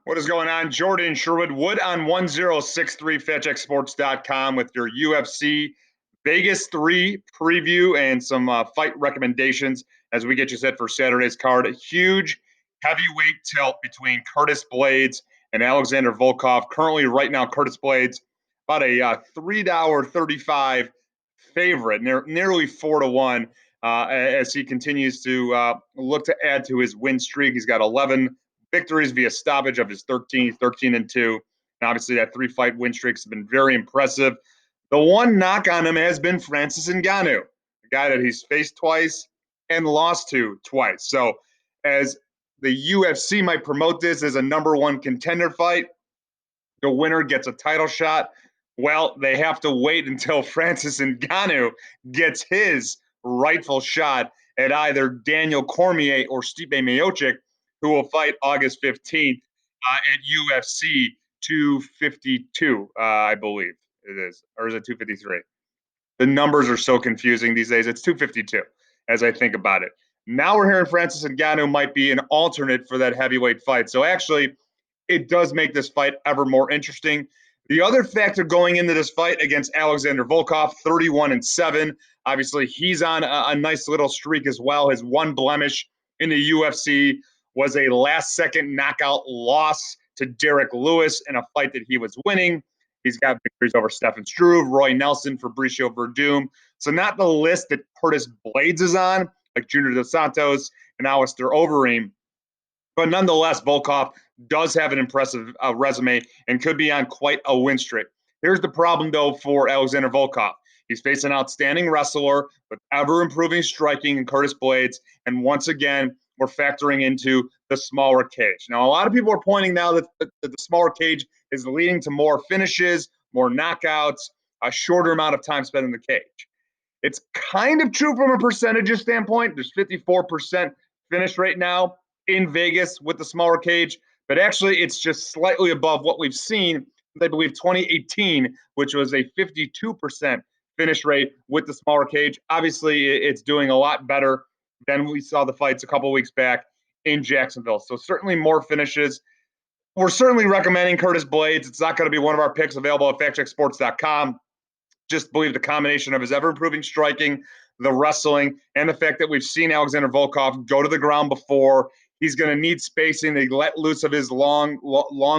What is going on? Jordan Sherwood Wood on 1063 FatCheckSports.com with your UFC Vegas 3 preview and some fight recommendations as we get you set for Saturday's card. A huge heavyweight tilt between Curtis Blaydes and Alexander Volkov. Currently, right now, Curtis Blaydes about a $3.35 favorite, nearly 4-1, as he continues to look to add to his win streak. He's got 11 victories via stoppage of his 13-2. And obviously, that three-fight win streak has been very impressive. The one knock on him has been Francis Ngannou, a guy that he's faced twice and lost to twice. So, as the UFC might promote this as a number one contender fight, the winner gets a title shot. Well, they have to wait until Francis Ngannou gets his rightful shot at either Daniel Cormier or Stipe Miocic, who will fight August 15th at UFC 252, I believe it is. Or is it 253? The numbers are so confusing these days. It's 252 as I think about it. Now we're hearing Francis Ngannou might be an alternate for that heavyweight fight. So actually, it does make this fight ever more interesting. The other factor going into this fight against Alexander Volkov, 31-7. Obviously, he's on a nice little streak as well. His one blemish in the UFC was a last-second knockout loss to Derek Lewis in a fight that he was winning. He's got victories over Stefan Struve, Roy Nelson, Fabricio Verdum. So not the list that Curtis Blaydes is on, like Junior Dos Santos and Alistair Overeem. But nonetheless, Volkov does have an impressive resume and could be on quite a win streak. Here's the problem, though, for Alexander Volkov. He's faced an outstanding wrestler with ever-improving striking in Curtis Blaydes, and once again, we're factoring into the smaller cage. Now, a lot of people are pointing now that the smaller cage is leading to more finishes, more knockouts, a shorter amount of time spent in the cage. It's kind of true from a percentages standpoint. There's 54% finish rate now in Vegas with the smaller cage, but actually it's just slightly above what we've seen, I believe, 2018, which was a 52% finish rate with the smaller cage. Obviously, it's doing a lot better than we saw the fights a couple weeks back in Jacksonville. So certainly more finishes. We're certainly recommending Curtis Blaydes. It's not going to be one of our picks available at FactCheckSports.com. Just believe the combination of his ever-improving striking, the wrestling, and the fact that we've seen Alexander Volkov go to the ground before. He's going to need spacing to let loose of his long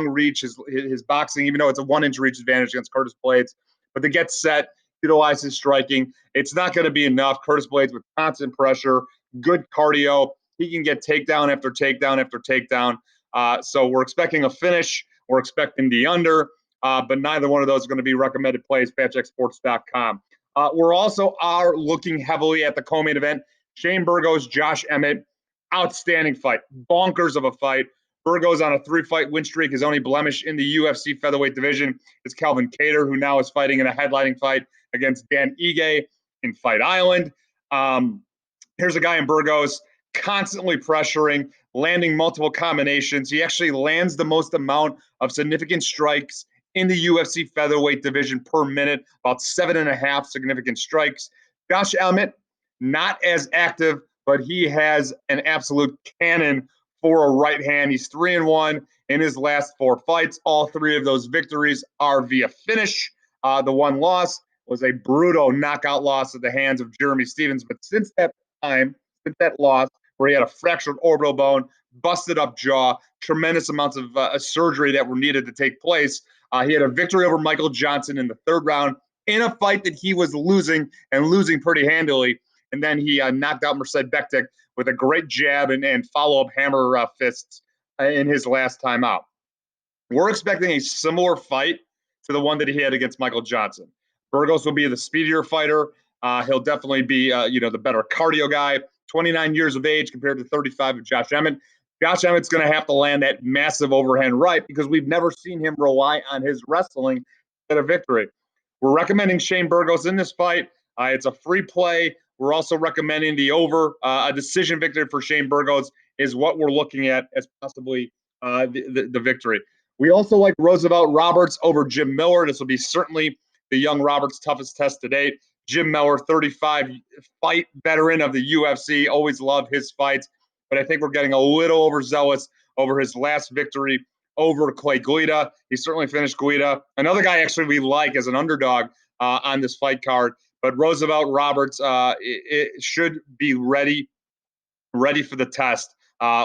reach, his boxing, even though it's a 1-inch reach advantage against Curtis Blaydes. But to get set, utilize his striking. It's not going to be enough. Curtis Blaydes with constant pressure, good cardio. He can get takedown after takedown after takedown. So we're expecting a finish. We're expecting the under. But neither one of those are going to be recommended plays, FatCheckSports.com. We're also looking heavily at the co-main event. Shane Burgos, Josh Emmett, outstanding fight, bonkers of a fight. Burgos on a 3-fight win streak. His only blemish in the UFC featherweight division is Calvin Kattar, who now is fighting in a headlining fight against Dan Ige in Fight Island. Here's a guy in Burgos constantly pressuring, landing multiple combinations. He actually lands the most amount of significant strikes in the UFC featherweight division per minute, about 7.5 significant strikes. Josh Emmett, not as active, but he has an absolute cannon for a right hand. He's 3-1 in his last 4 fights. All 3 of those victories are via finish. The one loss was a brutal knockout loss at the hands of Jeremy Stephens. But since that time, since that loss, where he had a fractured orbital bone, busted up jaw, tremendous amounts of surgery that were needed to take place, he had a victory over Michael Johnson in the 3rd round in a fight that he was losing and losing pretty handily. And then he knocked out Mercedes Bektik with a great jab and follow-up hammer fists in his last time out. We're expecting a similar fight to the one that he had against Michael Johnson. Burgos will be the speedier fighter. He'll definitely be, the better cardio guy. 29 years of age compared to 35 of Josh Emmett. Josh Emmett's going to have to land that massive overhand right because we've never seen him rely on his wrestling to get a victory. We're recommending Shane Burgos in this fight. It's a free play. We're also recommending the over. A decision victory for Shane Burgos is what we're looking at as possibly the victory. We also like Roosevelt Roberts over Jim Miller. This will be certainly the young Roberts' toughest test to date. Jim Miller, 35-fight veteran of the UFC. Always love his fights. But I think we're getting a little overzealous over his last victory over Clay Guida. He certainly finished Guida. Another guy actually we like as an underdog on this fight card, but Roosevelt Roberts it should be ready for the test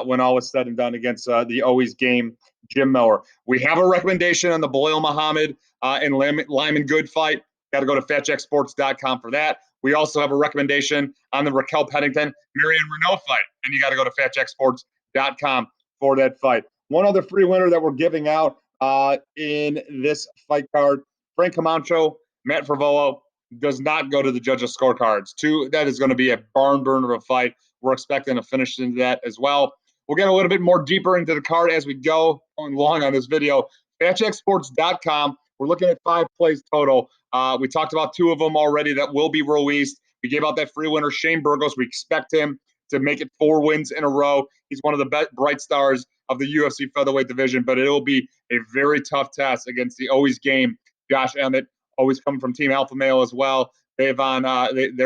when all is said and done against the always game Jim Miller. We have a recommendation on the Belal Muhammad and Lyman Good fight. Got to go to FatJackSports.com for that. We also have a recommendation on the Raquel Pennington Marion Renault fight, and you got to go to FatJackSports.com for that fight. One other free winner that we're giving out in this fight card: Frank Camacho, Matt Fravolo does not go to the judges' scorecards. That is going to be a barn burner of a fight. We're expecting to finish into that as well. We'll get a little bit more deeper into the card as we go along on this video. FatJackSports.com. We're looking at 5 plays total. We talked about 2 of them already that will be released. We gave out that free winner, Shane Burgos. We expect him to make it 4 wins in a row. He's one of the bright stars of the UFC featherweight division, but it'll be a very tough test against the always game Josh Emmett, always coming from Team Alpha Male as well. They're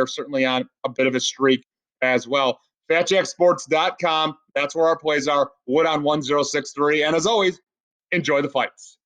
certainly on a bit of a streak as well. FatJackSports.com. That's where our plays are. Wood on 1063. And as always, enjoy the fights.